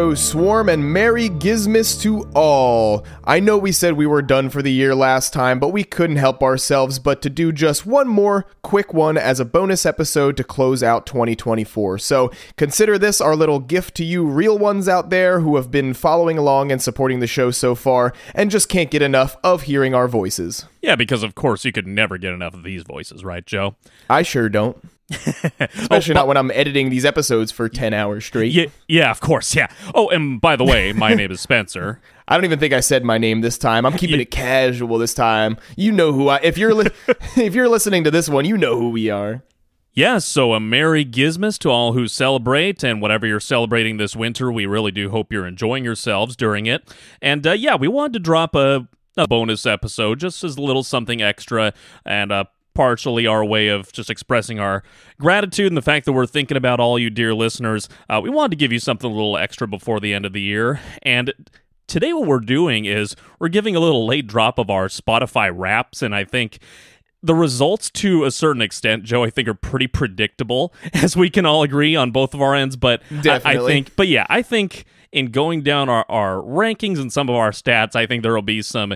Hello, Swarm, and Merry Gizmas to all. I know we said we were done for the year last time, but we couldn't help ourselves but to do just one more quick one as a bonus episode to close out 2024. So consider this our little gift to you real ones out there who have been following along and supporting the show so far and just can't get enough of hearing our voices. Yeah, because of course you could never get enough of these voices, right, Joe? I sure don't. Especially not when I'm editing these episodes for 10 hours straight. Yeah, of course, yeah. Oh, and by the way, my name is Spencer. I don't even think I said my name this time. I'm keeping it casual this time. You know who I... If you're listening to this one, you know who we are. Yeah, so a Merry Gizmas to all who celebrate, and whatever you're celebrating this winter, we really do hope you're enjoying yourselves during it. And yeah, we wanted to drop a bonus episode, just as a little something extra, and partially our way of just expressing our gratitude and the fact that we're thinking about all you dear listeners. We wanted to give you something a little extra before the end of the year, and today what we're doing is we're giving a little late drop of our Spotify Wraps, and I think the results to a certain extent, Joe, I think are pretty predictable, as we can all agree on both of our ends, but definitely. I think in going down our rankings and some of our stats, I think there will be some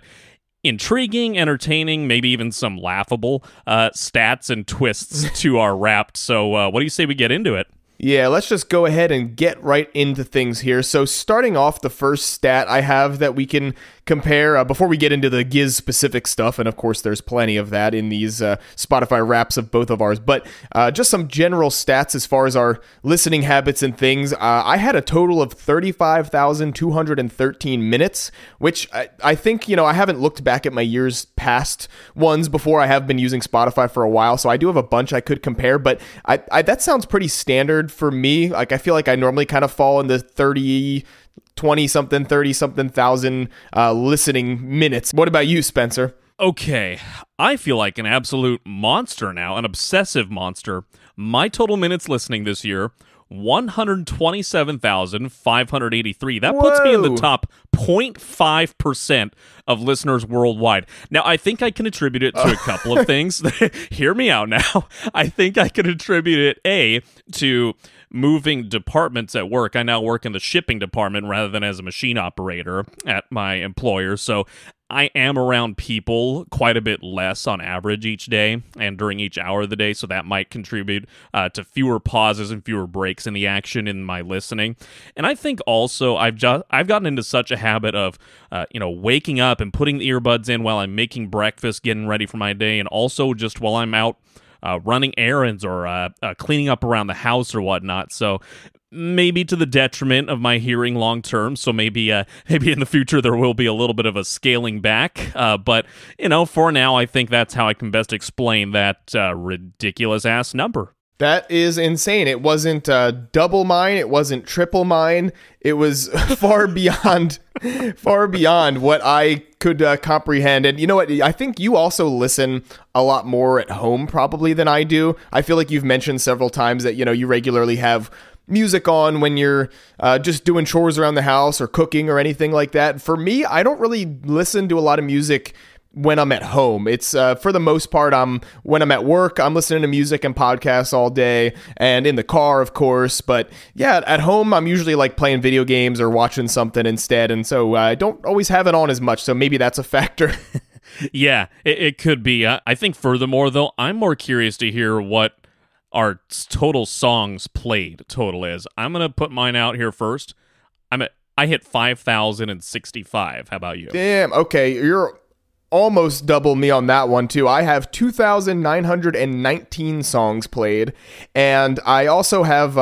intriguing, entertaining, maybe even some laughable stats and twists to our Wrapped. So what do you say we get into it? Yeah, let's just go ahead and get right into things here. So starting off, the first stat I have that we can compare before we get into the Gizz specific stuff, and of course there's plenty of that in these Spotify Wraps of both of ours, but just some general stats as far as our listening habits and things. I had a total of 35,213 minutes, which I think, I haven't looked back at my years past ones before. I have been using Spotify for a while, so I do have a bunch I could compare, but that sounds pretty standard for me. Like, I feel like I normally kind of fall in the 30-something thousand listening minutes. What about you, Spencer? Okay, I feel like an absolute monster now, an obsessive monster. My total minutes listening this year, 127,583. That puts me in the top 0.5% of listeners worldwide. Now, I think I can attribute it to a couple of things. Hear me out now. I think I can attribute it, to moving departments at work. I now work in the shipping department rather than as a machine operator at my employer, so I am around people quite a bit less on average each day and during each hour of the day, so that might contribute to fewer pauses and fewer breaks in the action in my listening. And I think also I've gotten into such a habit of waking up and putting the earbuds in while I'm making breakfast, getting ready for my day, and also just while I'm out running errands or cleaning up around the house or whatnot. So maybe to the detriment of my hearing long term. So maybe in the future there will be a little bit of a scaling back. But for now, I think that's how I can best explain that ridiculous ass number. That is insane. It wasn't double mine. It wasn't triple mine. It was far beyond what I could comprehend. And you know what? I think you also listen a lot more at home probably than I do. I feel like you've mentioned several times that, you regularly have music on when you're just doing chores around the house or cooking or anything like that. For me, I don't really listen to a lot of music when I'm at home. It's for the most part, when I'm at work, I'm listening to music and podcasts all day, and in the car, of course. But yeah, at home, I'm usually like playing video games or watching something instead, and so I don't always have it on as much. So maybe that's a factor. Yeah, it could be. I think furthermore, though, I'm more curious to hear what our total songs played total is. I'm gonna put mine out here first. I hit 5,065. How about you? Damn. Okay, you're almost double me on that one too. I have 2,919 songs played, and I also have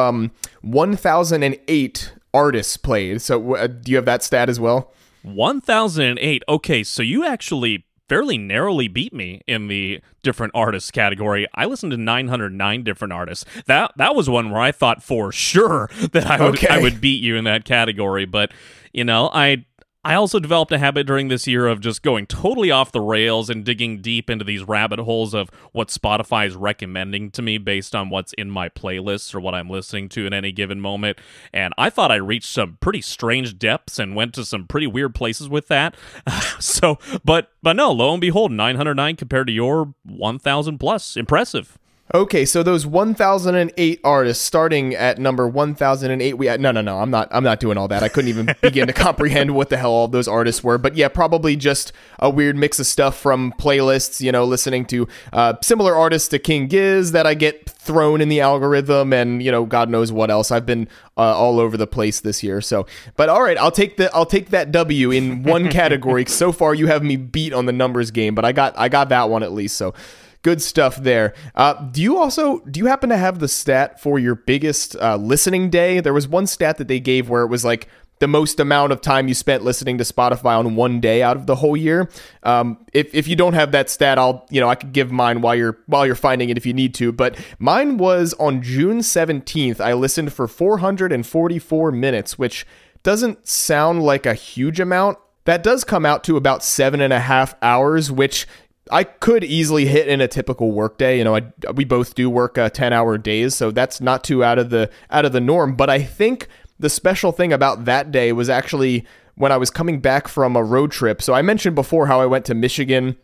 1,008 artists played. So do you have that stat as well? 1,008. Okay, so you actually fairly narrowly beat me in the different artists category. I listened to 909 different artists. That was one where I thought for sure that I would beat you in that category, but I also developed a habit during this year of just going totally off the rails and digging deep into these rabbit holes of what Spotify is recommending to me based on what's in my playlists or what I'm listening to at any given moment. And I thought I reached some pretty strange depths and went to some pretty weird places with that. But no, lo and behold, 909 compared to your 1,000 plus. Impressive. Okay, so those 1008 artists starting at number 1008, no, I'm not doing all that. I couldn't even begin to comprehend what the hell all those artists were. But yeah, probably just a weird mix of stuff from playlists, listening to similar artists to King Gizz that I get thrown in the algorithm, and God knows what else. I've been all over the place this year. So, but all right, I'll take that W in one category. So far you have me beat on the numbers game, but I got that one at least. So good stuff there. Do you happen to have the stat for your biggest listening day? There was one stat that they gave where it was like the most amount of time you spent listening to Spotify on one day out of the whole year. If you don't have that stat, I could give mine while you're finding it if you need to. But mine was on June 17th. I listened for 444 minutes, which doesn't sound like a huge amount. That does come out to about 7.5 hours, which I could easily hit in a typical workday. We both do work 10-hour days, so that's not too out of the norm. But I think the special thing about that day was actually when I was coming back from a road trip. So I mentioned before how I went to Michigan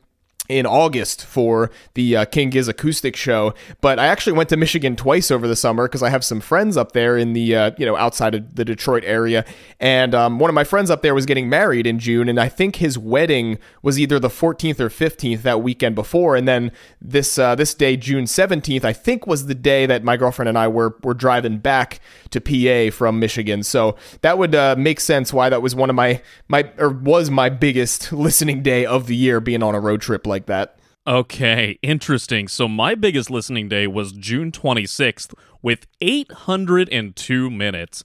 in August for the King Gizz acoustic show, but I actually went to Michigan twice over the summer because I have some friends up there in the outside of the Detroit area, and one of my friends up there was getting married in June, and I think his wedding was either the 14th or 15th that weekend before, and then this day, June 17th, I think was the day that my girlfriend and I were driving back to PA from Michigan. So that would make sense why that was one of my biggest listening day of the year, being on a road trip like that. Okay, interesting. So my biggest listening day was June 26th with 802 minutes.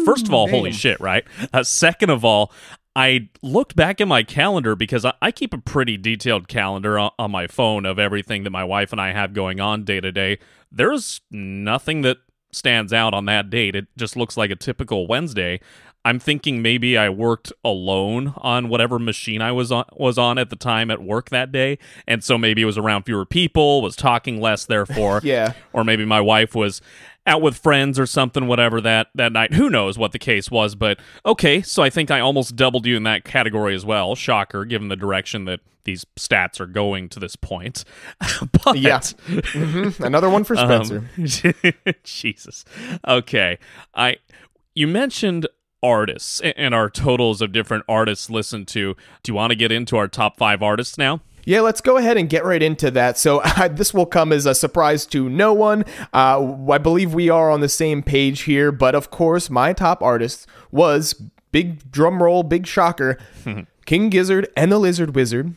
First of all, man. Holy shit, right? Second of all, I looked back at my calendar because I keep a pretty detailed calendar on my phone of everything that my wife and I have going on day to day. There's nothing that stands out on that date. It just looks like a typical Wednesday. I'm thinking maybe I worked alone on whatever machine I was on at the time at work that day, and so maybe it was around fewer people, was talking less, therefore. Yeah. Or maybe my wife was out with friends or something, whatever that night. Who knows what the case was, but okay, so I think I almost doubled you in that category as well. Shocker, given the direction that these stats are going to this point. But, yeah. Mm-hmm. Another one for Spencer. Jesus. Okay. You mentioned artists and our totals of different artists listened to. Do you want to get into our top 5 artists now? Yeah, let's go ahead and get right into that. So this will come as a surprise to no one. I believe we are on the same page here, but of course, my top artist was, big drum roll, big shocker, King Gizzard and the Lizard Wizard.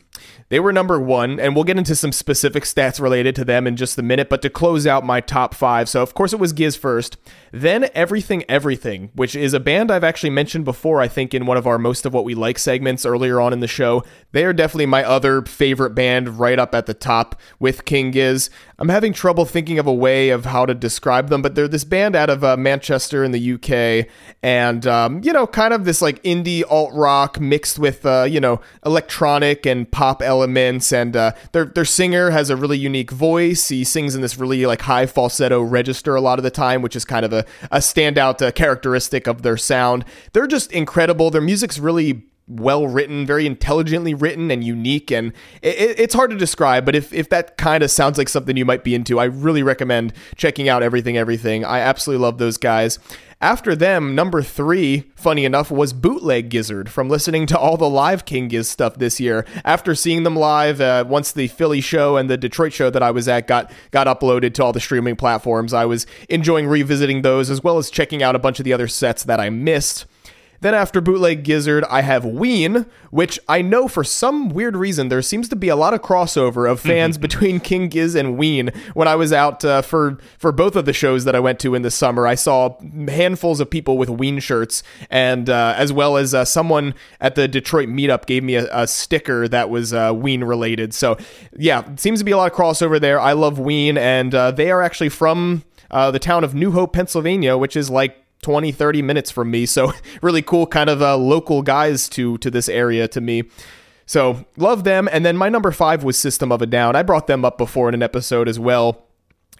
They were number 1, and we'll get into some specific stats related to them in just a minute, but to close out my top 5, so of course it was Gizz first, then Everything Everything, which is a band I've actually mentioned before, I think in one of our Most of What We Like segments earlier on in the show. They are definitely my other favorite band, right up at the top with King Gizz. I'm having trouble thinking of a way of how to describe them, but they're this band out of Manchester in the UK, and, kind of this like indie alt-rock mixed with, electronic and pop elements, and their singer has a really unique voice. He sings in this really like high falsetto register a lot of the time, which is kind of a standout characteristic of their sound. They're just incredible. Their music's really well written, very intelligently written and unique, and it's hard to describe, but if that kind of sounds like something you might be into, I really recommend checking out Everything Everything. I absolutely love those guys. After them, number 3, funny enough, was Bootleg Gizzard, from listening to all the live King Gizz stuff this year. After seeing them live, once the Philly show and the Detroit show that I was at got uploaded to all the streaming platforms, I was enjoying revisiting those, as well as checking out a bunch of the other sets that I missed. Then after Bootleg Gizzard, I have Ween, which I know for some weird reason there seems to be a lot of crossover of fans between King Gizz and Ween. When I was out for both of the shows that I went to in the summer, I saw handfuls of people with Ween shirts, and as well as someone at the Detroit meetup gave me a sticker that was Ween related. So yeah, it seems to be a lot of crossover there. I love Ween, and they are actually from the town of New Hope, Pennsylvania, which is like 20-30 minutes from me, so really cool kind of local guys to this area to me. So love them. And then my number 5 was System of a Down. I brought them up before in an episode as well.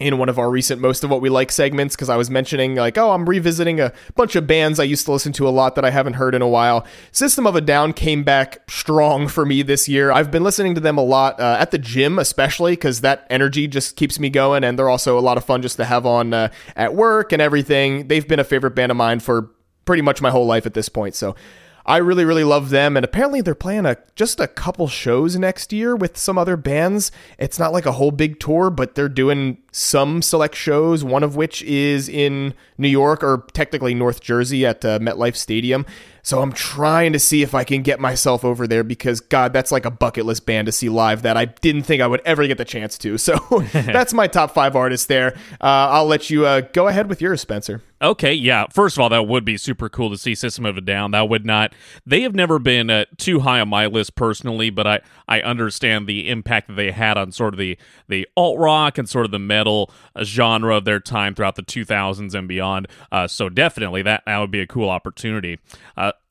in one of our recent Most of What We Like segments, because I was mentioning like, oh, I'm revisiting a bunch of bands I used to listen to a lot that I haven't heard in a while. System of a Down came back strong for me this year. I've been listening to them a lot at the gym, especially because that energy just keeps me going, and they're also a lot of fun just to have on at work and everything. They've been a favorite band of mine for pretty much my whole life at this point, so I really, really love them, and apparently they're playing just a couple shows next year with some other bands. It's not like a whole big tour, but they're doing some select shows, one of which is in New York, or technically North Jersey at MetLife Stadium. So I'm trying to see if I can get myself over there because, God, that's like a bucket list band to see live that I didn't think I would ever get the chance to. So that's my top 5 artists there. I'll let you go ahead with yours, Spencer. Okay, yeah. First of all, that would be super cool to see System of a Down. That would not... They have never been too high on my list personally, but I understand the impact that they had on sort of the alt-rock and sort of the metal genre of their time throughout the 2000s and beyond. So definitely, that would be a cool opportunity.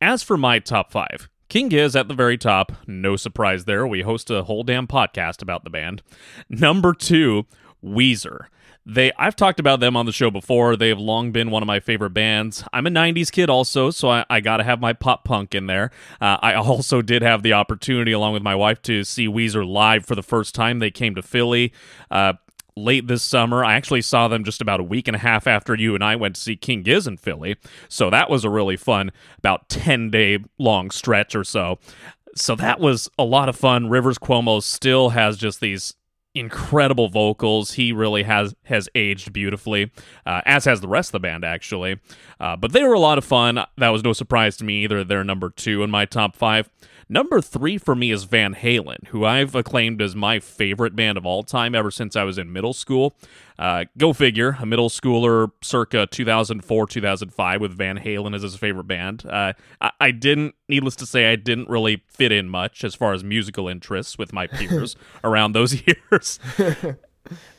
As for my top 5, King Gizz at the very top. No surprise there. We host a whole damn podcast about the band. Number 2, Weezer. I've talked about them on the show before. They have long been one of my favorite bands. I'm a 90s kid also, so I got to have my pop punk in there. I also did have the opportunity, along with my wife, to see Weezer live for the first time. They came to Philly late this summer. I actually saw them just about a week and a half after you and I went to see King Gizz in Philly. So that was a really fun, about 10-day long stretch or so. So that was a lot of fun. Rivers Cuomo still has just these incredible vocals. He really has aged beautifully, as has the rest of the band, actually. But they were a lot of fun. That was no surprise to me either. They're number 2 in my top 5. Number 3 for me is Van Halen, who I've acclaimed as my favorite band of all time ever since I was in middle school. Go figure, a middle schooler circa 2004-2005 with Van Halen as his favorite band. Needless to say, I didn't really fit in much as far as musical interests with my peers around those years.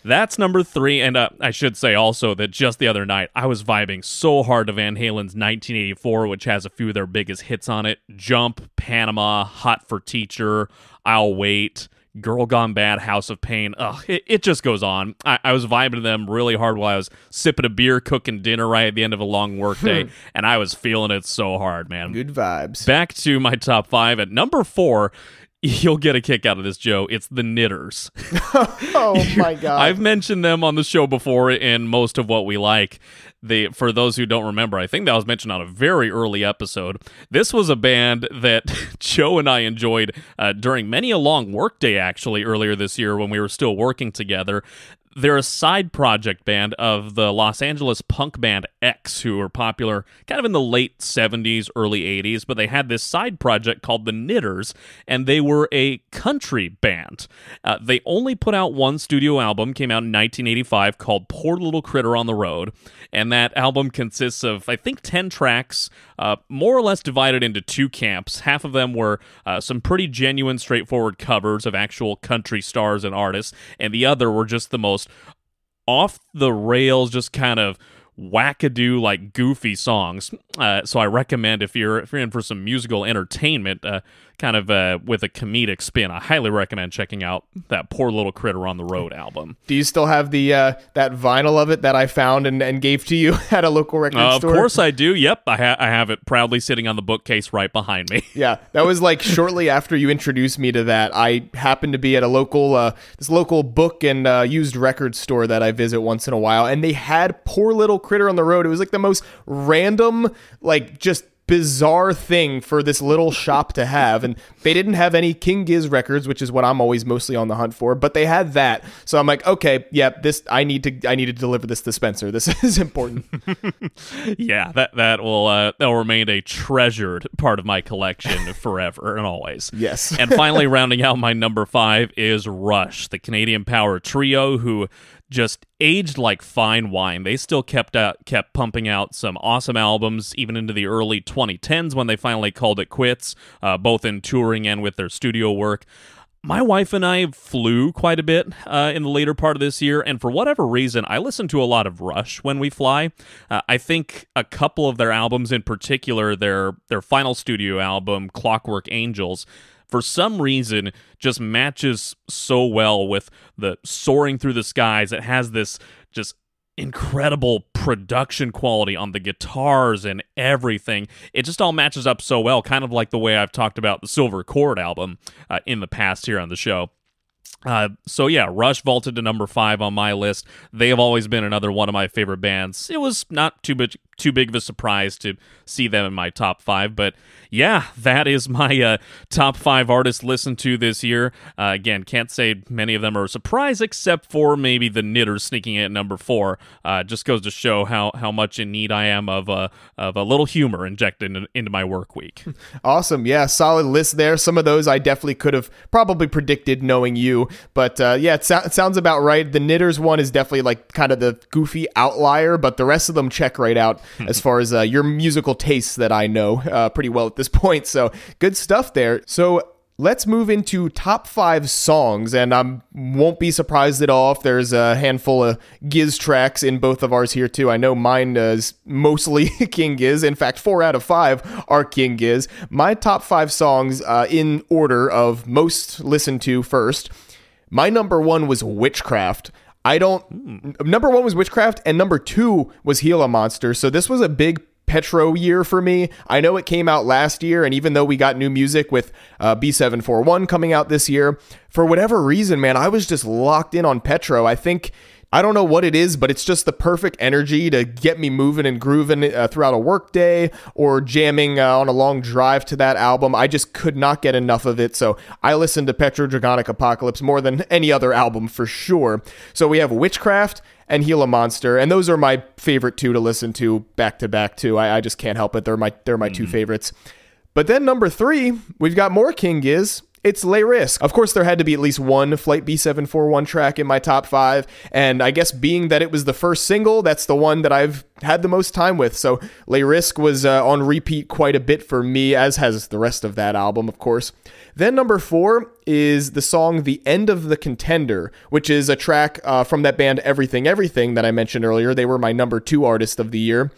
That's number 3, and I should say also that just the other night, I was vibing so hard to Van Halen's 1984, which has a few of their biggest hits on it. Jump, Panama, Hot for Teacher, I'll Wait, Girl Gone Bad, House of Pain. Ugh, it just goes on. I was vibing to them really hard while I was sipping a beer, cooking dinner right at the end of a long workday, and I was feeling it so hard, man. Good vibes. Back to my top 5. At number 4, you'll get a kick out of this, Joe. It's the Knitters. Oh, my God. I've mentioned them on the show before in Most of What We Like. For those who don't remember, I think that was mentioned on a very early episode. This was a band that Joe and I enjoyed during many a long workday, actually, earlier this year when we were still working together. They're a side project band of the Los Angeles punk band X, who were popular kind of in the late 70s, early 80s, but they had this side project called the Knitters, and they were a country band. They only put out one studio album, came out in 1985, called Poor Little Critter on the Road, and that album consists of, I think, 10 tracks, more or less divided into 2 camps. Half of them were some pretty genuine, straightforward covers of actual country stars and artists, and the other were just the most off the rails, just kind of wackadoo, like goofy songs. So I recommend if you're in for some musical entertainment, kind of with a comedic spin, I highly recommend checking out that Poor Little Critter on the Road album. Do you still have the that vinyl of it that I found and gave to you at a local record store? Of course I do. Yep, I have it proudly sitting on the bookcase right behind me. Yeah, that was like shortly after you introduced me to that. I happened to be at a local this local book and used record store that I visit once in a while, and they had Poor Little Critter on the Road. It was like the most random, like just bizarre thing for this little shop to have, and they didn't have any King Gizz records, which is what I'm always mostly on the hunt for, but they had that. So I'm like, okay, yeah, I need to deliver this to Spencer. This is important. Yeah, that will remain a treasured part of my collection forever and always. Yes. And finally, rounding out my number 5 is Rush, the Canadian power trio who just aged like fine wine. They still kept pumping out some awesome albums, even into the early 2010s when they finally called it quits, both in touring and with their studio work. My wife and I flew quite a bit in the later part of this year, and for whatever reason, I listen to a lot of Rush when we fly. I think a couple of their albums in particular, their final studio album, Clockwork Angels, for some reason just matches so well with the Soaring Through the Skies. It has this just incredible production quality on the guitars and everything. It just all matches up so well, kind of like the way I've talked about the Silver Cord album in the past here on the show. So yeah, Rush vaulted to number 5 on my list. They have always been another one of my favorite bands. It was not too big of a surprise to see them in my top 5, but yeah, that is my top 5 artists listened to this year. Again, can't say many of them are a surprise, except for maybe the Knitters sneaking in at number 4. Just goes to show how much in need I am of a little humor injected into my work week. Awesome, yeah, solid list there. Some of those I definitely could have probably predicted knowing you, but yeah, it sounds about right. The Knitters one is definitely like kind of the goofy outlier, but the rest of them check right out as far as your musical tastes that I know pretty well at this point. So good stuff there. So let's move into top 5 songs, and I won't be surprised at all if there's a handful of Gizz tracks in both of ours here too. I know mine is mostly King Gizz. In fact, 4 out of 5 are King Gizz. My top 5 songs in order of most listened to first. My number 1 was Witchcraft. Number 1 was Witchcraft, and number 2 was Gila Monster. So this was a big Petro year for me. I know it came out last year, and even though we got new music with B741 coming out this year, for whatever reason, man, I was just locked in on Petro. I don't know what it is, but it's just the perfect energy to get me moving and grooving throughout a work day or jamming on a long drive to that album. I just could not get enough of it, so I listened to Petro Dragonic Apocalypse more than any other album for sure. So we have Witchcraft and Gila Monster, and those are my favorite 2 to listen to back to back too. I just can't help it. They're my 2 favorites. But then number 3, we've got more King Gizz. It's Les Risques. Of course, there had to be at least one Flight B741 track in my top 5, and I guess being that it was the first single, that's the one that I've had the most time with. So Les Risques was on repeat quite a bit for me, as has the rest of that album, of course. Then number 4 is the song The End of the Contender, which is a track from that band Everything Everything that I mentioned earlier. They were my number 2 artist of the year.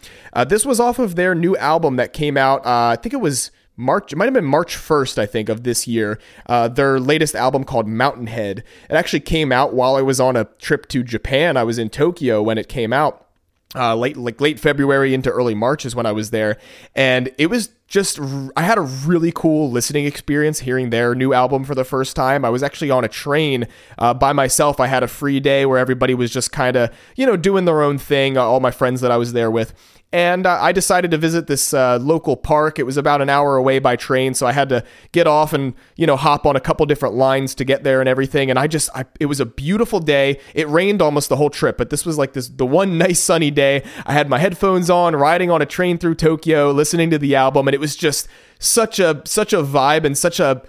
This was off of their new album that came out, I think it was March. It might have been March 1st, I think, of this year. Their latest album called Mountainhead. It actually came out while I was on a trip to Japan. I was in Tokyo when it came out. Late February into early March is when I was there, and it was just, I had a really cool listening experience hearing their new album for the first time. I was actually on a train by myself. I had a free day where everybody was just kind of, doing their own thing, all my friends that I was there with. And I decided to visit this local park. It was about an hour away by train, so I had to get off and, hop on a couple different lines to get there and everything. And it was a beautiful day. It rained almost the whole trip, but this was like the one nice sunny day. I had my headphones on, riding on a train through Tokyo, listening to the album, and it was just such a vibe and such a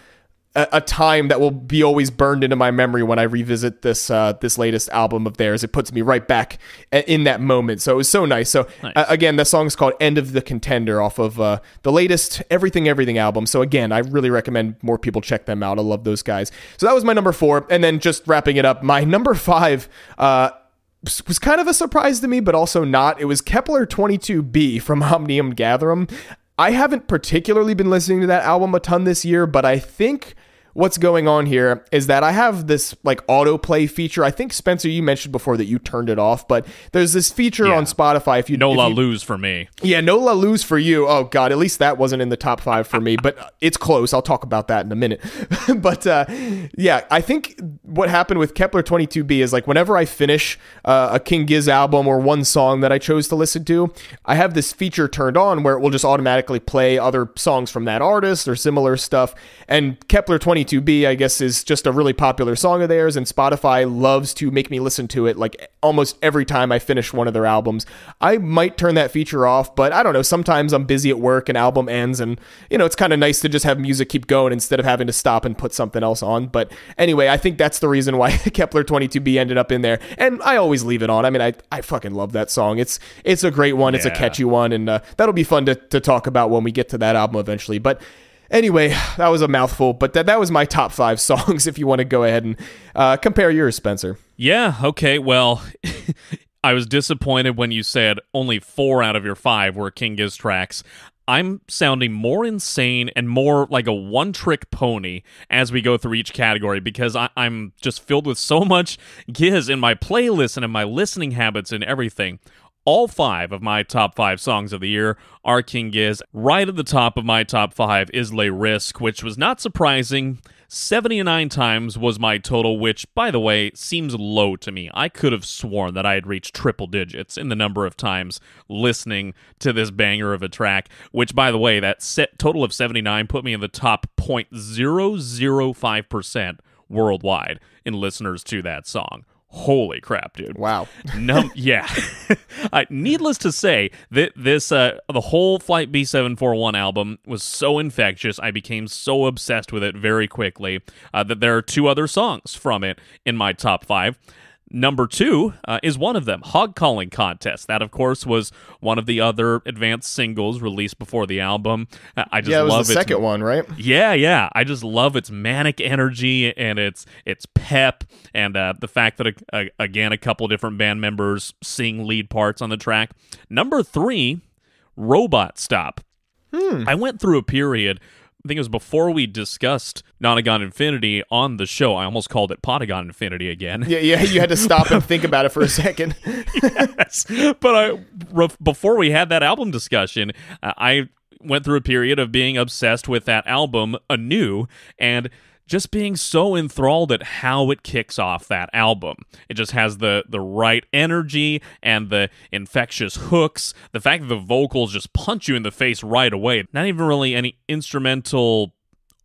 time that will be always burned into my memory when I revisit this latest album of theirs. It puts me right back in that moment. So it was so nice. So nice. Again, the song is called End of the Contender off of the latest Everything Everything album. So again, I really recommend more people check them out. I love those guys. So that was my number 4. And then just wrapping it up, my number 5 was kind of a surprise to me, but also not. It was Kepler 22b from Omnium Gatherum. I haven't particularly been listening to that album a ton this year, but I think what's going on here is that I have this like autoplay feature. I think, Spencer, you mentioned before that you turned it off, but there's this feature on Spotify. If you lose for me. Yeah, no la lose for you. Oh God, at least that wasn't in the top 5 for me, but it's close. I'll talk about that in a minute. But yeah, I think what happened with Kepler 22b is like whenever I finish a King Gizz album or one song that I chose to listen to, I have this feature turned on where it will just automatically play other songs from that artist or similar stuff. And Kepler 22b, I guess, is just a really popular song of theirs, and Spotify loves to make me listen to it like almost every time I finish one of their albums. I might turn that feature off, but I don't know. Sometimes I'm busy at work, an album ends, and it's kind of nice to just have music keep going instead of having to stop and put something else on. But anyway, I think that's the reason why Kepler 22b ended up in there, and I always leave it on. I mean, I fucking love that song. It's a great one. It's a catchy one, and that'll be fun to talk about when we get to that album eventually. But anyway, that was a mouthful, but that was my top 5 songs if you want to go ahead and compare yours, Spencer. Yeah, okay, well, I was disappointed when you said only 4 out of your 5 were King Gizz tracks. I'm sounding more insane and more like a one-trick pony as we go through each category because I'm just filled with so much Gizz in my playlist and in my listening habits and everything. All 5 of my top 5 songs of the year are King Gizz. Right at the top of my top 5 is Les Risques, which was not surprising. 79 times was my total, which, by the way, seems low to me. I could have sworn that I had reached triple digits in the number of times listening to this banger of a track, which, by the way, that total of 79 put me in the top 0.005% worldwide in listeners to that song. Holy crap, dude. Wow. Yeah. Needless to say, that the whole Flight B741 album was so infectious, I became so obsessed with it very quickly that there are 2 other songs from it in my top 5. Number 2 is one of them, Hog Calling Contest. That, of course, was one of the other advanced singles released before the album. I just love it. Yeah, it was the second one, right? Yeah. I just love its manic energy and its pep, and the fact that, again, a couple different band members sing lead parts on the track. Number 3, Robot Stop. I went through a period, I think it was before we discussed Podagon Infinity on the show. I almost called it Podagon Infinity again. Yeah, you had to stop and think about it for a second. Yes, but before we had that album discussion, I went through a period of being obsessed with that album anew, and just being so enthralled at how it kicks off that album. It just has the right energy and the infectious hooks. The fact that the vocals just punch you in the face right away. Not even really any instrumental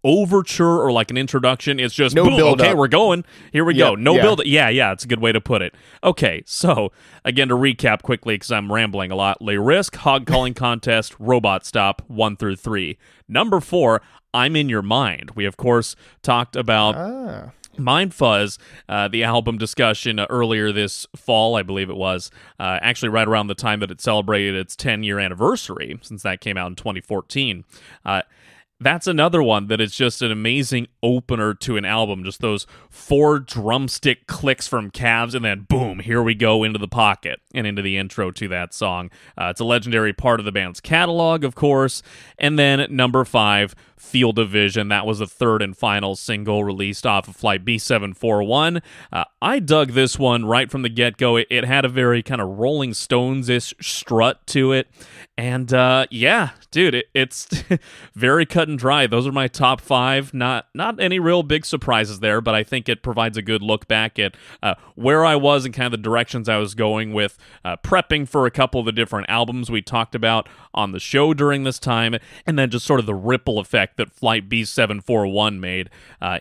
overture or like an introduction. It's just no boom, build okay, up. We're going. Here we go. No yeah. build. Yeah, it's a good way to put it. Okay, so again, to recap quickly because I'm rambling a lot. Les Risques, Hog Calling Contest, Robot Stop, 1 through 3. Number 4, I'm in Your Mind. We, of course, talked about Mind Fuzz, the album discussion earlier this fall, I believe it was, actually right around the time that it celebrated its 10-year anniversary, since that came out in 2014. That's another one that is just an amazing opener to an album. Just those 4 drumstick clicks from Cavs, and then boom, here we go into the pocket and into the intro to that song. It's a legendary part of the band's catalog, of course. And then number 5, Field of Vision. That was the 3rd and final single released off of Flight B741. I dug this one right from the get-go. It had a very kind of Rolling Stones-ish strut to it. And yeah, dude, it's very cut and dry. Those are my top 5. Not any real big surprises there, but I think it provides a good look back at where I was and kind of the directions I was going with prepping for a couple of the different albums we talked about on the show during this time, and then just sort of the ripple effect that Flight B741 made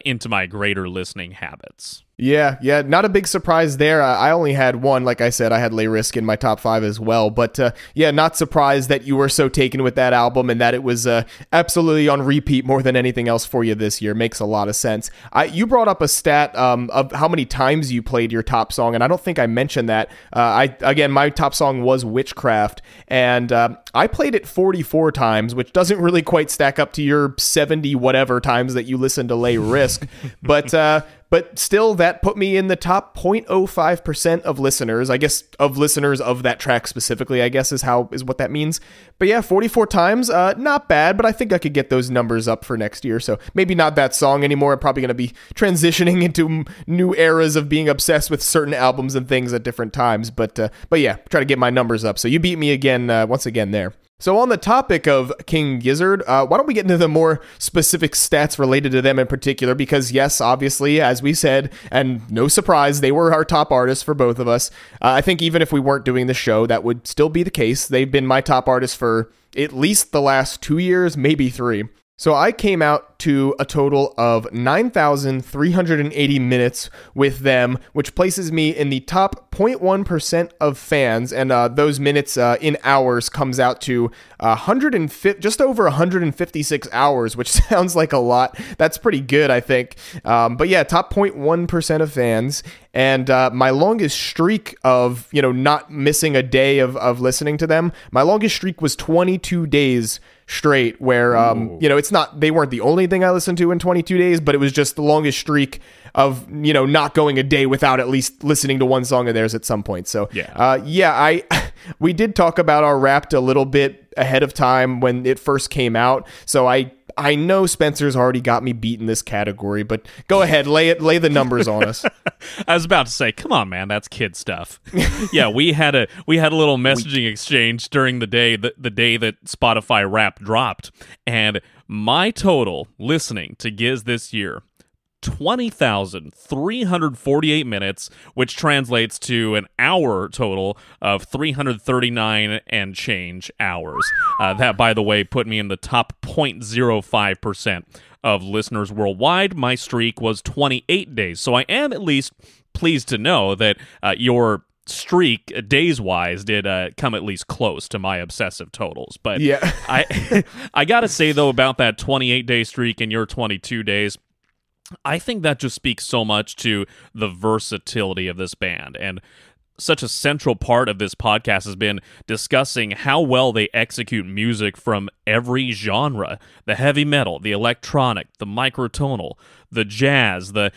into my greater listening habits. Yeah, not a big surprise there. I only had one. Like I said, I had Les Risques in my top 5 as well. But yeah, not surprised that you were so taken with that album and that it was absolutely on repeat more than anything else for you this year. Makes a lot of sense. You brought up a stat of how many times you played your top song, and I don't think I mentioned that. Again, my top song was Witchcraft, and I played it 44 times, which doesn't really quite stack up to your 70 whatever times that you listened to Les Risques. But still, that put me in the top 0.05% of listeners, I guess, of listeners of that track specifically, I guess is what that means. But yeah, 44 times, not bad, but I think I could get those numbers up for next year. So maybe not that song anymore. I'm probably going to be transitioning into new eras of being obsessed with certain albums and things at different times. But yeah, try to get my numbers up. So you beat me again, once again there. So on the topic of King Gizzard, why don't we get into the more specific stats related to them in particular? Because yes, obviously, as we said, and no surprise, they were our top artists for both of us. I think even if we weren't doing the show, that would still be the case. They've been my top artists for at least the last 2 years, maybe 3. So I came out to a total of 9,380 minutes with them, which places me in the top 0.1% of fans, and those minutes in hours comes out to just over 156 hours, which sounds like a lot. That's pretty good, I think. But yeah, top 0.1% of fans, and my longest streak of not missing a day of listening to them, my longest streak was 22 days straight, where they weren't the only thing I listened to in 22 days, but it was just the longest streak of not going a day without at least listening to one song of theirs at some point. So we did talk about our Wrapped a little bit ahead of time when it first came out. So I know Spencer's already got me beat in this category, but go ahead, lay the numbers on us. I was about to say, come on, man, that's kid stuff. Yeah, we had a little messaging exchange during the day that Spotify Wrapped dropped, and my total listening to Gizz this year, 20,348 minutes, which translates to an hour total of 339 and change hours. That, by the way, put me in the top 0.05% of listeners worldwide. My streak was 28 days, so I am at least pleased to know that your streak, days-wise, did come at least close to my obsessive totals. But yeah. I gotta say, though, about that 28-day streak and your 22 days, I think that just speaks so much to the versatility of this band. And such a central part of this podcast has been discussing how well they execute music from every genre. The heavy metal, the electronic, the microtonal, the jazz, the,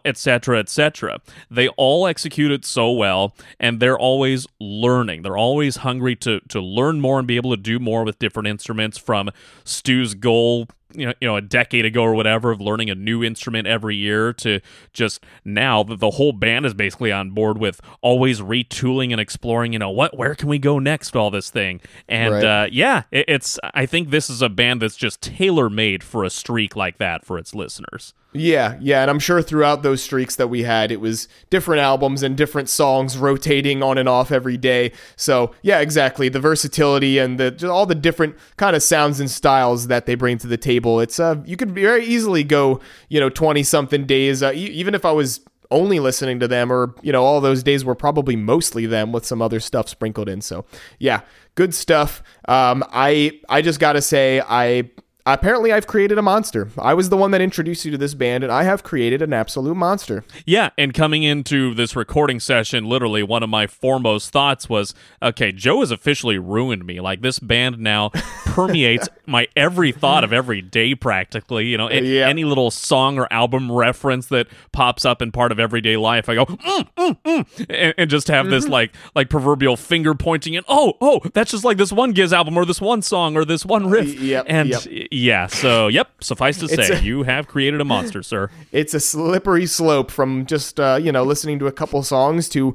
et cetera, et cetera. They all execute it so well, and they're always learning. They're always hungry to learn more and be able to do more with different instruments, from Stu's goal a decade ago or whatever of learning a new instrument every year to just now the whole band is basically on board with always retooling and exploring, where can we go next with all this thing? And right. I think this is a band that's just tailor-made for a streak like that for its listeners. Yeah, and I'm sure throughout those streaks that we had, it was different albums and different songs rotating on and off every day. So, yeah, exactly. The versatility and all the different kind of sounds and styles that they bring to the table. It's you could very easily go, 20-something days, even if I was only listening to them, or, all those days were probably mostly them with some other stuff sprinkled in. So, yeah, good stuff. I just got to say, apparently I've created a monster. I was the one that introduced you to this band, and I have created an absolute monster. Yeah, and coming into this recording session, literally one of my foremost thoughts was, okay, Joe has officially ruined me. Like, this band now permeates my every thought of every day practically. Any little song or album reference that pops up in part of everyday life, I go, and just have this like proverbial finger pointing and, oh, that's just like this one Gizz album or this one song or this one riff. Yeah, so, suffice to say, you have created a monster, sir. It's a slippery slope from just, listening to a couple songs to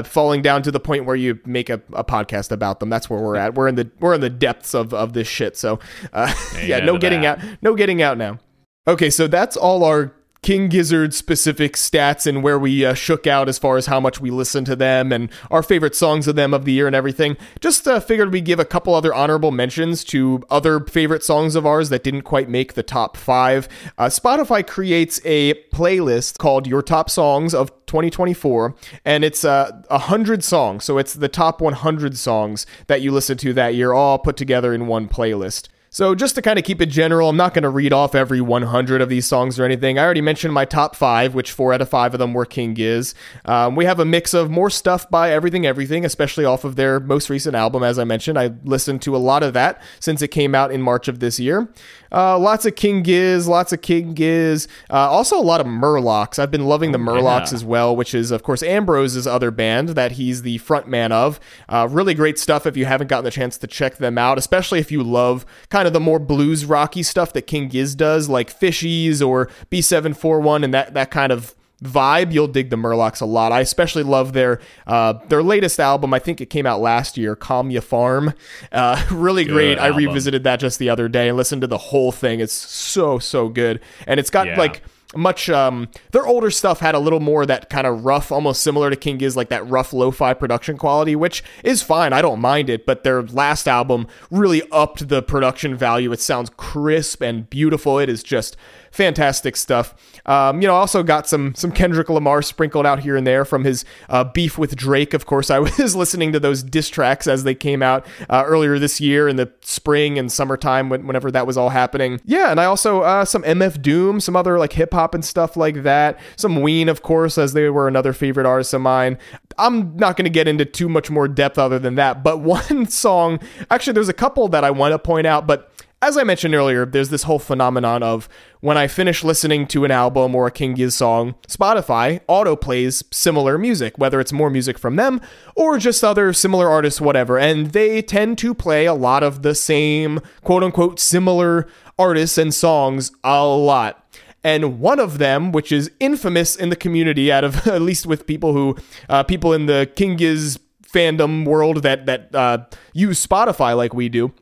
falling down to the point where you make a podcast about them. That's where we're at. We're in the depths of this shit. So, no getting out now. Okay, so that's all our King Gizzard specific stats and where we shook out as far as how much we listened to them and our favorite songs of them of the year and everything. Just figured we'd give a couple other honorable mentions to other favorite songs of ours that didn't quite make the top 5. Spotify creates a playlist called Your Top Songs of 2024, and it's 100 songs. So it's the top 100 songs that you listened to that year, all put together in one playlist. So just to kind of keep it general, I'm not going to read off every 100 of these songs or anything. I already mentioned my top 5, which 4 out of 5 of them were King Gizz. We have a mix of more stuff by Everything, especially off of their most recent album, as I mentioned. I listened to a lot of that since it came out in March of this year. Lots of King Gizz, also a lot of Murlocs. I've been loving the Murlocs as well, which is, of course, Ambrose's other band that he's the front man of. Really great stuff if you haven't gotten the chance to check them out, especially if you love kind of the more blues rocky stuff that King Gizz does, like Fishies or B741 and that kind of vibe. You'll dig the Murlocs a lot. I especially love their latest album. I think it came out last year, Calm Ya Farm. Really great. I revisited that just the other day and listened to the whole thing. It's so good. And it's got much their older stuff had a little more that kind of rough, almost similar to King Gizz, like that rough lo-fi production quality, which is fine. I don't mind it, but their last album really upped the production value. It sounds crisp and beautiful. It is just fantastic stuff. Also got some Kendrick Lamar sprinkled out here and there from his beef with Drake. Of course, I was listening to those diss tracks as they came out earlier this year in the spring and summertime whenever that was all happening. Yeah, and I also some MF Doom, some other like hip hop and stuff like that. Some Ween, of course, as they were another favorite artist of mine. I'm not going to get into too much more depth other than that, but one song, actually there's a couple that I want to point out, but as I mentioned earlier, there's this whole phenomenon of when I finish listening to an album or a King Gizz song, Spotify autoplays similar music, whether it's more music from them or just other similar artists, whatever. And they tend to play a lot of the same, quote unquote, similar artists and songs a lot. And one of them, which is infamous in the community, out of at least with people who, people in the King Gizz fandom world that use Spotify like we do,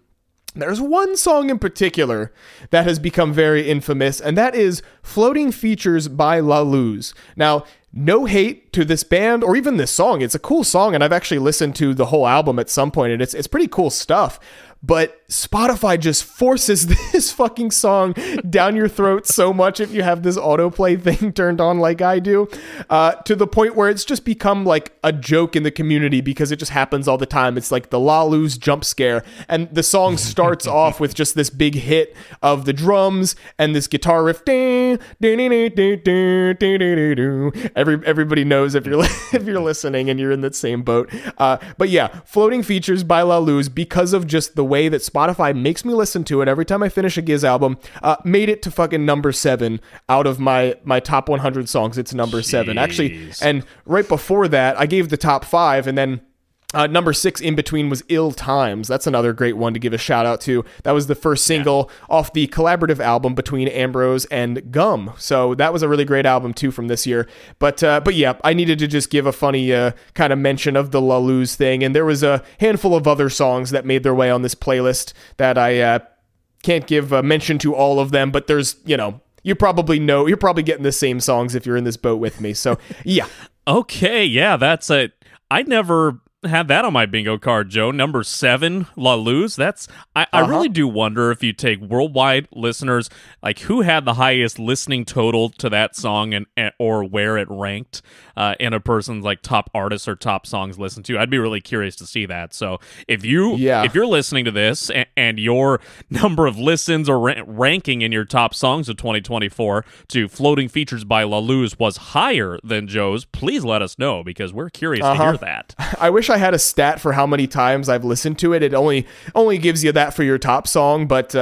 there's one song in particular that has become very infamous, and that is Floating Features by La Luz. Now, no hate to this band or even this song. It's a cool song, and I've actually listened to the whole album at some point, and it's pretty cool stuff. But Spotify just forces this fucking song down your throat so much if you have this autoplay thing turned on like I do, to the point where it's just become like a joke in the community because it just happens all the time. It's like the La Luz jump scare, and the song starts off with just this big hit of the drums and this guitar riff. Everybody knows if you're listening and you're in that same boat. But yeah, Floating Features by La Luz, because of just the way that Spotify makes me listen to it every time I finish a Gizz album, made it to fucking number 7 out of my top 100 songs. It's number 7 actually, and right before that I gave the top 5, and then number 6 in between was Ill Times. That's another great one to give a shout out to. That was the first single off the collaborative album between Ambrose and Gum. So that was a really great album too from this year. But yeah, I needed to just give a funny kind of mention of the La Luz thing. And there was a handful of other songs that made their way on this playlist that I can't give a mention to all of them, but there's, you probably know, you're probably getting the same songs if you're in this boat with me. So yeah. Okay. Yeah, that's it. I never had that on my bingo card, Joe. Number 7, La Luz. I really do wonder if you take worldwide listeners, like who had the highest listening total to that song and or where it ranked in a person's like top artists or top songs listened to. I'd be really curious to see that. So if you're listening to this and your number of listens or ranking in your top songs of 2024 to Floating Features by La Luz was higher than Joe's, please let us know because we're curious to hear that. I wish I had a stat for how many times I've listened to it. It only gives you that for your top song, but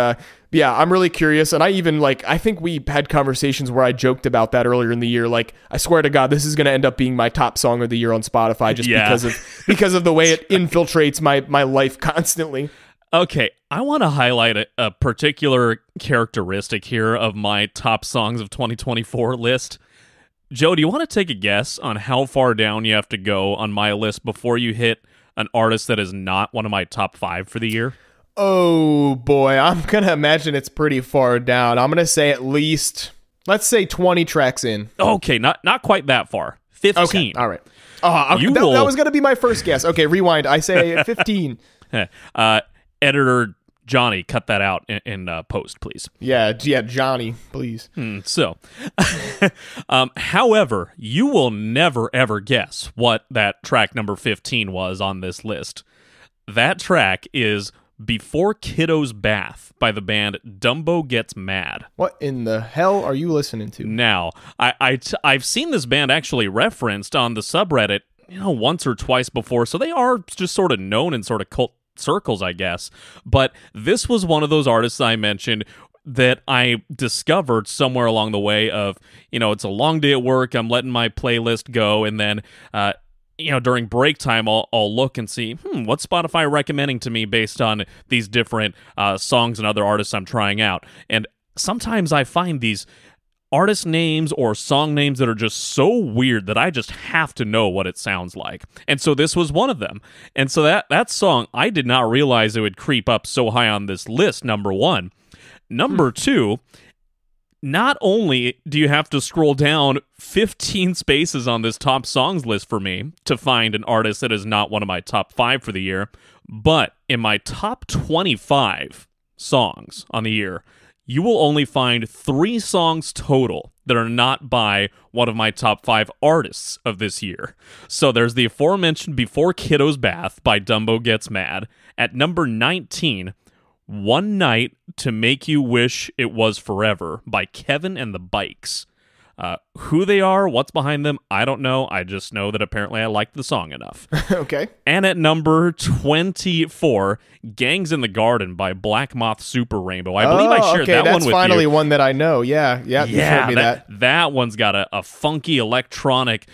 yeah, I'm really curious. And I even I think we had conversations where I joked about that earlier in the year. Like, I swear to God, this is going to end up being my top song of the year on Spotify just because of the way it infiltrates my life constantly. Okay, I want to highlight a particular characteristic here of my top songs of 2024 list. Joe, do you want to take a guess on how far down you have to go on my list before you hit an artist that is not one of my top 5 for the year? Oh, boy. I'm going to imagine it's pretty far down. I'm going to say at least, let's say 20 tracks in. Okay, not quite that far. 15. Okay, all right. That was going to be my first guess. Okay, rewind. I say 15. Editor Johnny, cut that out in post, please. Yeah, Johnny, please. However, you will never, ever guess what that track number 15 was on this list. That track is Before Kiddo's Bath by the band Dumbo Gets Mad. What in the hell are you listening to? Now, I've seen this band actually referenced on the subreddit, once or twice before, so they are just sort of known in sort of cult circles, I guess. But this was one of those artists I mentioned that I discovered somewhere along the way of, it's a long day at work, I'm letting my playlist go, and then during break time, I'll look and see, what's Spotify recommending to me based on these different songs and other artists I'm trying out. And sometimes I find these artist names or song names that are just so weird that I just have to know what it sounds like. And so this was one of them. And so that song, I did not realize it would creep up so high on this list, number 1. Number 2, not only do you have to scroll down 15 spaces on this top songs list for me to find an artist that is not one of my top 5 for the year, but in my top 25 songs on the year, you will only find 3 songs total that are not by one of my top 5 artists of this year. So there's the aforementioned Before Kiddo's Bath by Dumbo Gets Mad. At number 19, One Night to Make You Wish It Was Forever by Kevin and the Bikes. Who they are, what's behind them, I don't know. I just know that apparently I liked the song enough. Okay. And at number 24, Gangs in the Garden by Black Moth Super Rainbow. I believe I shared that one with you. That's finally one that I know. Yeah, you showed me that. That one's got a funky electronic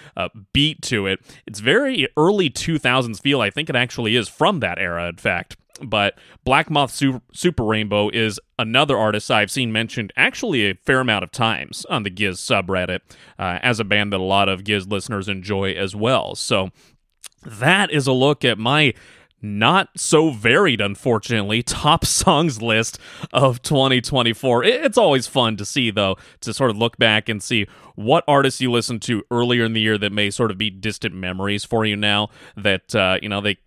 beat to it. It's very early 2000s feel. I think it actually is from that era, in fact. But Black Moth Super Rainbow is another artist I've seen mentioned actually a fair amount of times on the Gizz subreddit as a band that a lot of Gizz listeners enjoy as well. So that is a look at my not so varied, unfortunately, top songs list of 2024. It's always fun to see, though, to sort of look back and see what artists you listened to earlier in the year that may sort of be distant memories for you now that,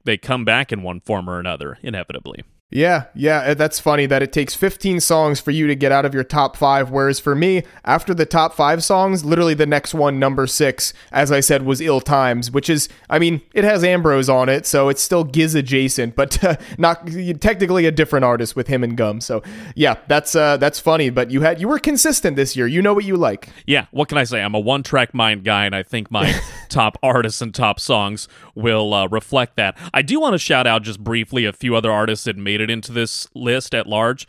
they come back in one form or another, inevitably. Yeah, that's funny that it takes 15 songs for you to get out of your top 5, whereas for me, after the top 5 songs, literally the next one, number 6, as I said, was Ill Times, which is, it has Ambrose on it, so it's still Gizz adjacent, but not technically a different artist with him and Gum. So yeah, that's funny, but you were consistent this year. You know what you like. Yeah, what can I say? I'm a one-track mind guy, and I think my top artists and top songs will reflect that. I do want to shout out just briefly a few other artists that made it into this list at large.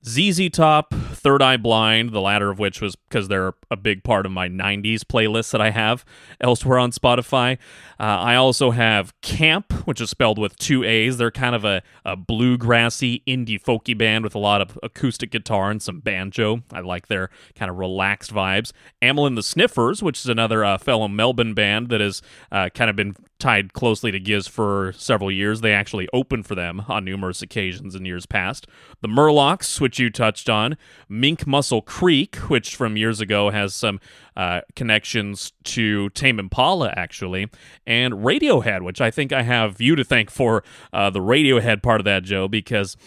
ZZ Top, Third Eye Blind, the latter of which was because they're a big part of my 90s playlist that I have elsewhere on Spotify. I also have Camp, which is spelled with 2 A's. They're kind of a bluegrassy indie folky band with a lot of acoustic guitar and some banjo. I like their kind of relaxed vibes. Amel and the Sniffers, which is another fellow Melbourne band that has kind of been tied closely to Gizz for several years. They actually opened for them on numerous occasions in years past. The Murlocs, which you touched on. Mink Muscle Creek, which from years ago has some connections to Tame Impala, actually. And Radiohead, which I think I have you to thank for the Radiohead part of that, Joe, because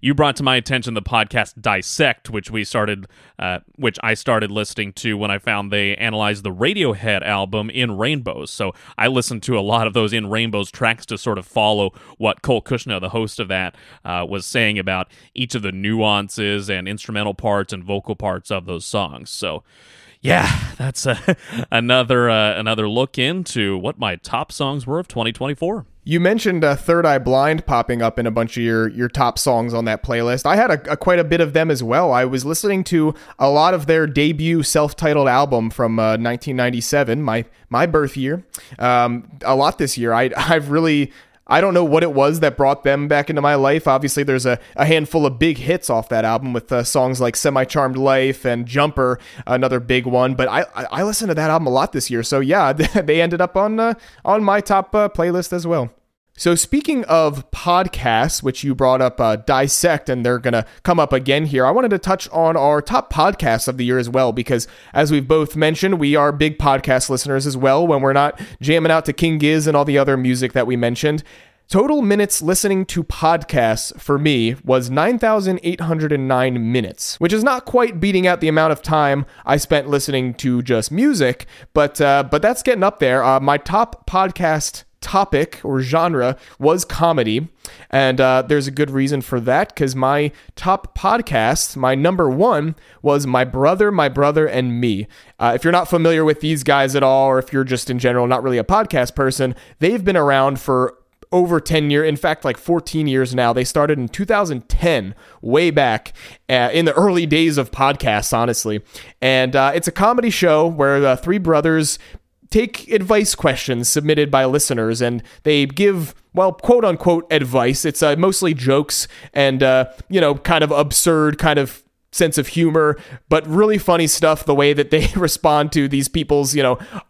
you brought to my attention the podcast Dissect, which I started listening to when I found they analyzed the Radiohead album In Rainbows. So I listened to a lot of those In Rainbows tracks to sort of follow what Cole Kushner, the host of that, was saying about each of the nuances and instrumental parts and vocal parts of those songs. So yeah, that's another look into what my top songs were of 2024. You mentioned Third Eye Blind popping up in a bunch of your top songs on that playlist. I had quite a bit of them as well. I was listening to a lot of their debut self-titled album from 1997, my birth year, a lot this year. I don't know what it was that brought them back into my life. Obviously, there's a handful of big hits off that album with songs like Semi-Charmed Life and Jumper, another big one. But I listened to that album a lot this year. So yeah, they ended up on my top playlist as well. So speaking of podcasts, which you brought up Dissect, and they're going to come up again here, I wanted to touch on our top podcasts of the year as well, because as we've both mentioned, we are big podcast listeners as well when we're not jamming out to King Gizz and all the other music that we mentioned. Total minutes listening to podcasts for me was 9,809 minutes, which is not quite beating out the amount of time I spent listening to just music, but that's getting up there. My top podcast topic or genre was comedy, and there's a good reason for that, because my top podcast, my number one, was My Brother, and Me. If you're not familiar with these guys at all, or if you're just in general not really a podcast person, they've been around for over 10 years, in fact, like 14 years now. They started in 2010, way back in the early days of podcasts, honestly. And it's a comedy show where the three brothers take advice questions submitted by listeners, and they give, well, quote unquote advice. It's mostly jokes and, kind of absurd, kind of sense of humor, but really funny stuff, the way that they respond to these people's,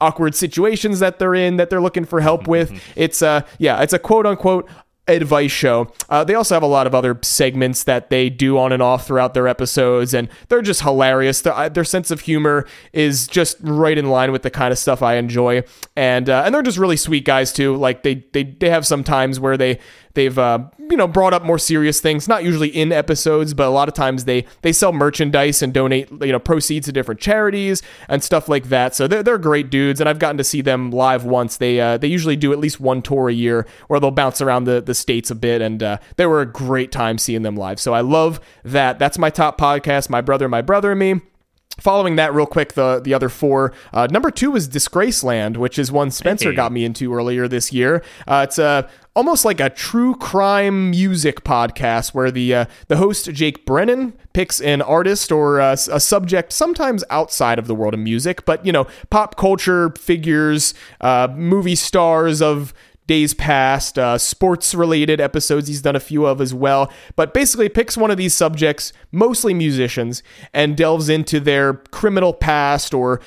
awkward situations that they're in, that they're looking for help with. It's it's a quote unquote advice show. They also have a lot of other segments that they do on and off throughout their episodes, and they're just hilarious. Their sense of humor is just right in line with the kind of stuff I enjoy, and they're just really sweet guys too. Like they have some times where they've brought up more serious things, not usually in episodes, but a lot of times they sell merchandise and donate proceeds to different charities and stuff like that. So they're great dudes, and I've gotten to see them live once. They usually do at least one tour a year where they'll bounce around the states a bit, and they were a great time seeing them live. So I love that. That's my top podcast, My Brother, and Me. Following that real quick, the other four, number 2 is Disgraceland, which is one Spencer got me into earlier this year. It's almost like a true crime music podcast where the host, Jake Brennan, picks an artist or a subject sometimes outside of the world of music, but, pop culture figures, movie stars of days past, sports-related episodes he's done a few of as well, but basically picks one of these subjects, mostly musicians, and delves into their criminal past or,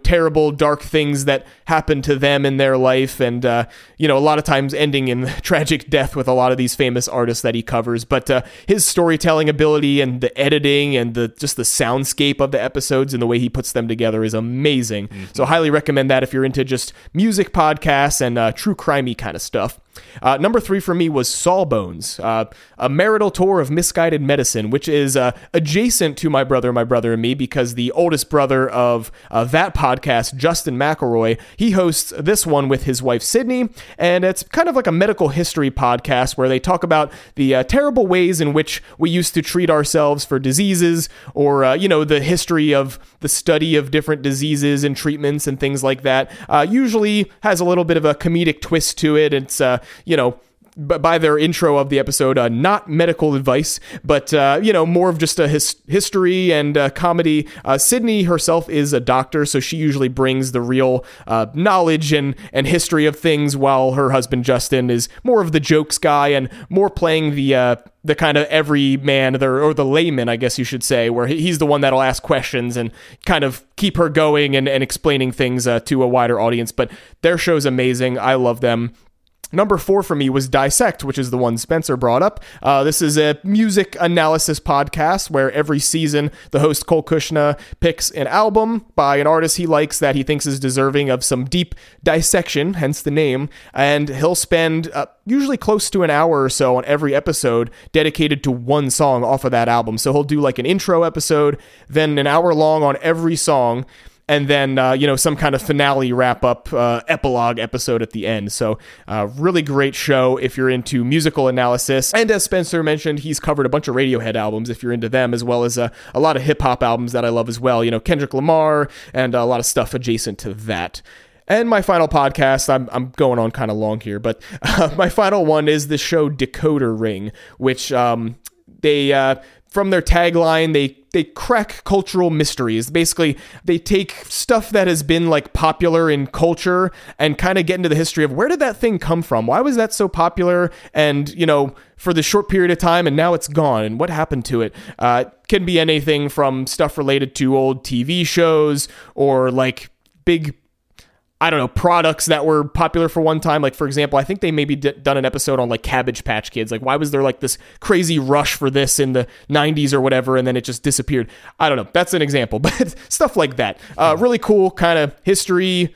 terrible, dark things that happened to them in their life, and, a lot of times ending in tragic death with a lot of these famous artists that he covers, but his storytelling ability and the editing and just the soundscape of the episodes and the way he puts them together is amazing. Mm-hmm. So highly recommend that if you're into just music podcasts and true crimey kind of stuff. Number 3 for me was Sawbones, a marital tour of misguided medicine, which is adjacent to My Brother and Me, because the oldest brother of that podcast, Justin McElroy, he hosts this one with his wife, Sydney, and it's kind of like a medical history podcast where they talk about the terrible ways in which we used to treat ourselves for diseases, or, the history of the study of different diseases and treatments and things like that. Usually has a little bit of a comedic twist to it. It's, by their intro of the episode, not medical advice, but, more of just a history and comedy. Sydney herself is a doctor, so she usually brings the real knowledge and history of things, while her husband, Justin, is more of the jokes guy and more playing the kind of everyman, or the layman, I guess you should say, where he's the one that'll ask questions and kind of keep her going and explaining things to a wider audience. But their show's amazing. I love them. Number 4 for me was Dissect, which is the one Spencer brought up. This is a music analysis podcast where every season the host, Cole Kushner, picks an album by an artist he likes that he thinks is deserving of some deep dissection, hence the name, and he'll spend usually close to an hour or so on every episode dedicated to one song off of that album. So he'll do like an intro episode, then an hour long on every song, and then, some kind of finale wrap-up epilogue episode at the end. So, really great show if you're into musical analysis. And as Spencer mentioned, he's covered a bunch of Radiohead albums if you're into them, as well as a lot of hip-hop albums that I love as well. Kendrick Lamar and a lot of stuff adjacent to that. And my final podcast, I'm going on kind of long here, but my final one is the show Decoder Ring, which they... From their tagline, they crack cultural mysteries. Basically, they take stuff that has been like popular in culture and kind of get into the history of where did that thing come from? Why was that so popular? And, for the short period of time, and now it's gone. And what happened to it? Can be anything from stuff related to old TV shows or like big, products that were popular for one time. Like, for example, I think they maybe done an episode on like Cabbage Patch Kids. Like, why was there like this crazy rush for this in the 90s or whatever, and then it just disappeared? I don't know. That's an example, but stuff like that. Really cool kind of history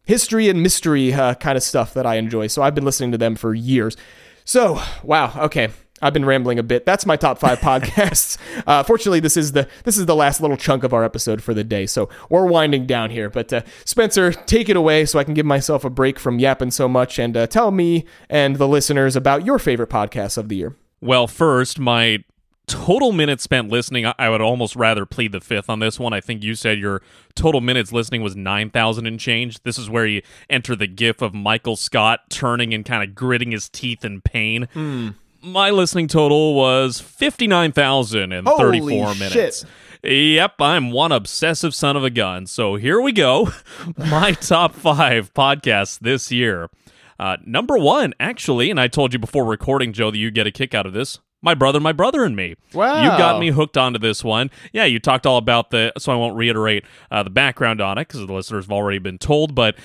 and mystery kind of stuff that I enjoy. So I've been listening to them for years. So, wow. Okay. I've been rambling a bit. That's my top 5 podcasts. Fortunately, this is the last little chunk of our episode for the day, so we're winding down here. But Spencer, take it away so I can give myself a break from yapping so much and tell me and the listeners about your favorite podcasts of the year. Well, first, my total minutes spent listening, I would almost rather plead the fifth on this one. I think you said your total minutes listening was 9,000 and change. This is where you enter the gif of Michael Scott turning and kind of gritting his teeth in pain. My listening total was 59,034 minutes. Yep, I'm one obsessive son of a gun. So here we go. My top 5 podcasts this year. Number 1, actually, and I told you before recording, Joe, that you get a kick out of this. My Brother and Me. Wow. You got me hooked onto this one. Yeah, you talked all about so I won't reiterate the background on it because the listeners have already been told, but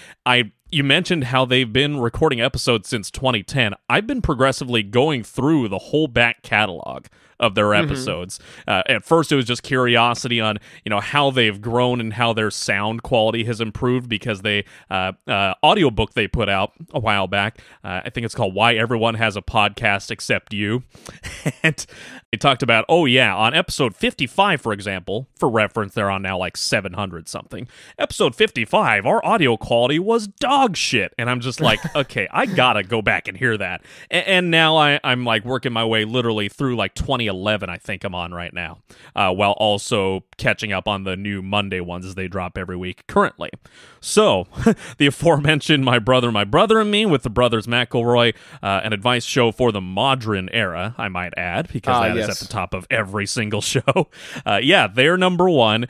you mentioned how they've been recording episodes since 2010. I've been progressively going through the whole back catalog of their episodes. At first, it was just curiosity on how they've grown and how their sound quality has improved because they audiobook they put out a while back. I think it's called Why Everyone Has a Podcast Except You. And they talked about, on episode 55, for example, for reference, they're on now like 700 something. Episode 55, our audio quality was dog shit. And I'm just like, okay, I gotta go back and hear that. And now I'm like working my way literally through like 20 11, I think I'm on right now, while also catching up on the new Monday ones as they drop every week currently. So, the aforementioned My Brother and Me with the brothers McElroy, an advice show for the modern era, I might add, because that is at the top of every single show. Yeah, they're number one.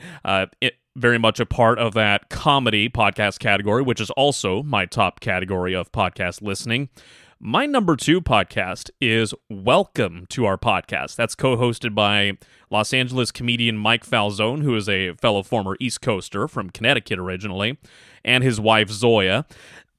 Very much a part of that comedy podcast category, which is also my top category of podcast listening. My number 2 podcast is Welcome to Our Podcast. That's co-hosted by Los Angeles comedian Mike Falzone, who is a fellow former East Coaster from Connecticut originally, and his wife Zoya.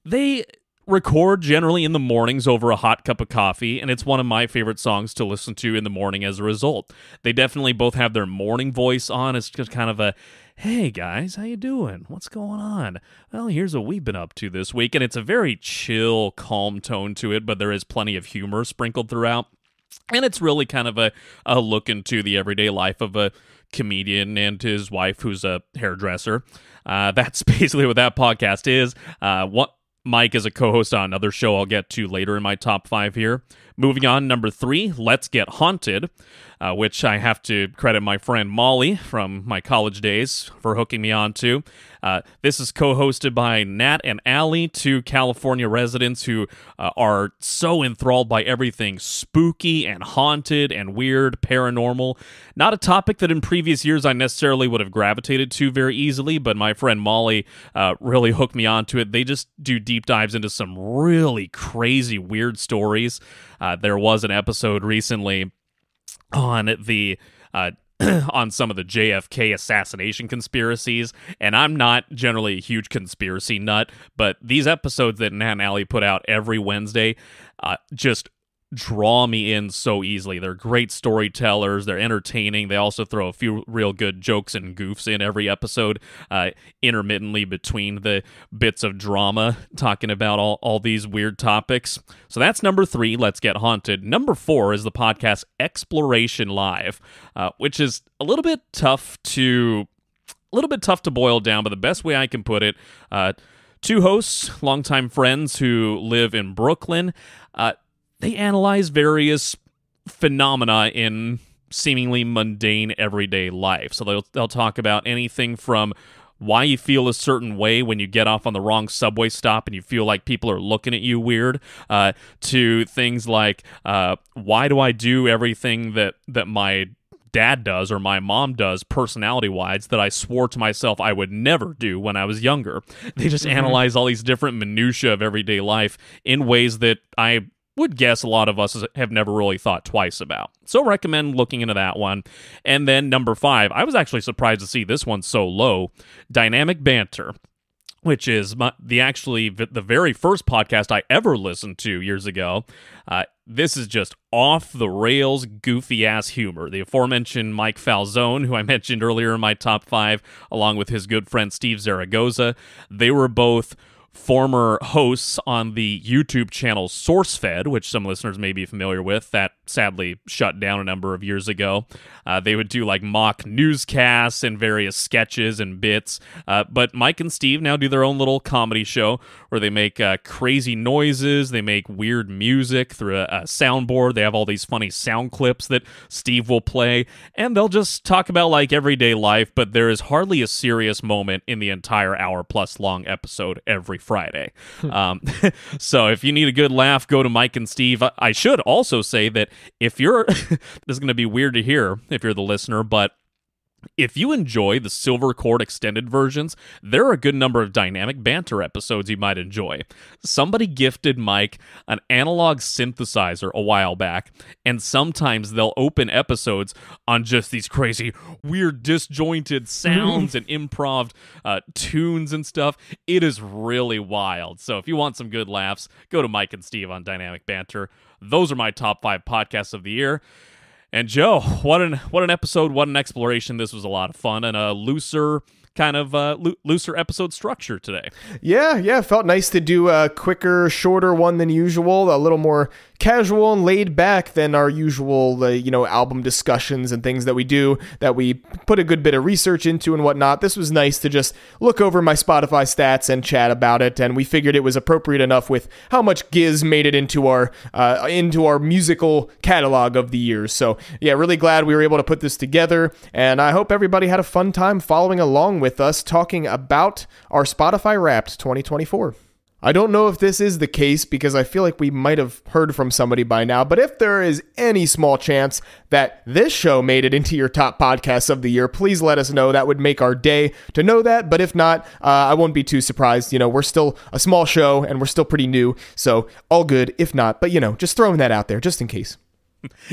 They record generally in the mornings over a hot cup of coffee, and it's one of my favorite songs to listen to in the morning as a result. They definitely both have their morning voice on. It's just kind of a, hey guys, how you doing? What's going on? Well, here's what we've been up to this week. And it's a very chill, calm tone to it, but there is plenty of humor sprinkled throughout. And it's really kind of a look into the everyday life of a comedian and his wife, who's a hairdresser. That's basically what that podcast is. Mike is a co-host on another show I'll get to later in my top 5 here. Moving on, number 3, Let's Get Haunted, which I have to credit my friend Molly from my college days for hooking me on to. This is co-hosted by Nat and Allie, 2 California residents who are so enthralled by everything spooky and haunted and weird, paranormal. Not a topic that in previous years I necessarily would have gravitated to very easily, but my friend Molly really hooked me onto it. They just do deep dives into some really crazy, weird stories. There was an episode recently on the on some of the JFK assassination conspiracies, and I'm not generally a huge conspiracy nut, but these episodes that Nat and Allie put out every Wednesday just draw me in so easily. They're great storytellers, they're entertaining, they also throw a few real good jokes and goofs in every episode, intermittently between the bits of drama, talking about all these weird topics. So that's number 3, Let's Get Haunted. Number 4 is the podcast Exploration Live, which is a little bit tough to boil down, but the best way I can put it, 2 hosts, longtime friends who live in Brooklyn. They analyze various phenomena in seemingly mundane everyday life. So they'll talk about anything from why you feel a certain way when you get off on the wrong subway stop and you feel like people are looking at you weird, to things like why do I do everything that my dad does or my mom does personality-wise that I swore to myself I would never do when I was younger. They just analyze all these different minutiae of everyday life in ways that I would guess a lot of us have never really thought twice about. So recommend looking into that one. And then number 5, I was actually surprised to see this one so low, Dynamic Banter, which is the very first podcast I ever listened to years ago. This is just off-the-rails, goofy-ass humor. The aforementioned Mike Falzone, who I mentioned earlier in my top 5, along with his good friend Steve Zaragoza, they were both former hosts on the YouTube channel SourceFed, which some listeners may be familiar with, that sadly shut down a number of years ago. They would do like mock newscasts and various sketches and bits. But Mike and Steve now do their own little comedy show where they make crazy noises. They make weird music through a soundboard. They have all these funny sound clips that Steve will play, and they'll just talk about like everyday life, but there is hardly a serious moment in the entire hour-plus long episode every Friday. So if you need a good laugh, go to Mike and Steve. I should also say that if you're, this is going to be weird to hear if you're the listener, but if you enjoy the Silver Cord extended versions, there are a good number of Dynamic Banter episodes you might enjoy. Somebody gifted Mike an analog synthesizer a while back, and sometimes they'll open episodes on just these crazy, weird, disjointed sounds and improv tunes and stuff. It is really wild. So if you want some good laughs, go to Mike and Steve on Dynamic Banter. Those are my top 5 podcasts of the year. And Joe, what an episode, what an exploration. This was a lot of fun and a looser, kind of looser episode structure today. Yeah, felt nice to do a quicker, shorter one than usual, a little more casual and laid back than our usual, album discussions and things that we do, that we put a good bit of research into and whatnot. This was nice to just look over my Spotify stats and chat about it, and we figured it was appropriate enough with how much Gizz made it into our musical catalog of the years. So yeah, really glad we were able to put this together, and I hope everybody had a fun time following along with us talking about our Spotify Wrapped 2024. I don't know if this is the case because I feel like we might have heard from somebody by now, but if there is any small chance that this show made it into your top podcasts of the year, please let us know. That would make our day to know that, but if not, I won't be too surprised. We're still a small show and we're still pretty new, so all good if not, but just throwing that out there just in case.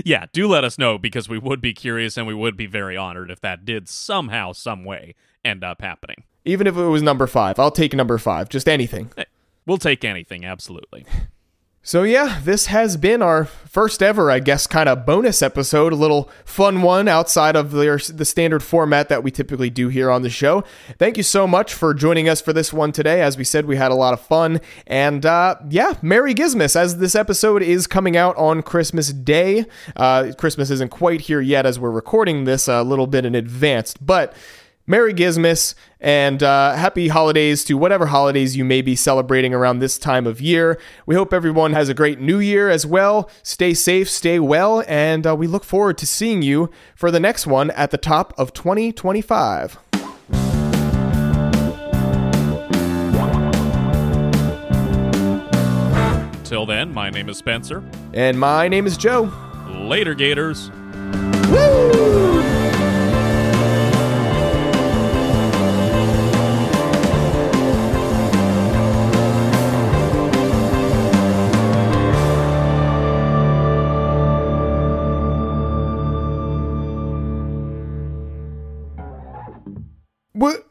Yeah, do let us know because we would be curious and we would be very honored if that did somehow, some way end up happening. Even if it was number 5, I'll take number 5, just anything. We'll take anything, absolutely. So yeah, this has been our first ever, I guess, kind of bonus episode, a little fun one outside of the standard format that we typically do here on the show. Thank you so much for joining us for this one today. As we said, we had a lot of fun, and Merry Gizzmas, as this episode is coming out on Christmas Day. Christmas isn't quite here yet as we're recording this, a little bit in advance, but Merry Gizzmas, and happy holidays to whatever holidays you may be celebrating around this time of year. We hope everyone has a great new year as well. Stay safe, stay well, and we look forward to seeing you for the next one at the top of 2025. Till then, my name is Spencer. And my name is Joe. Later, Gators. Woo! What?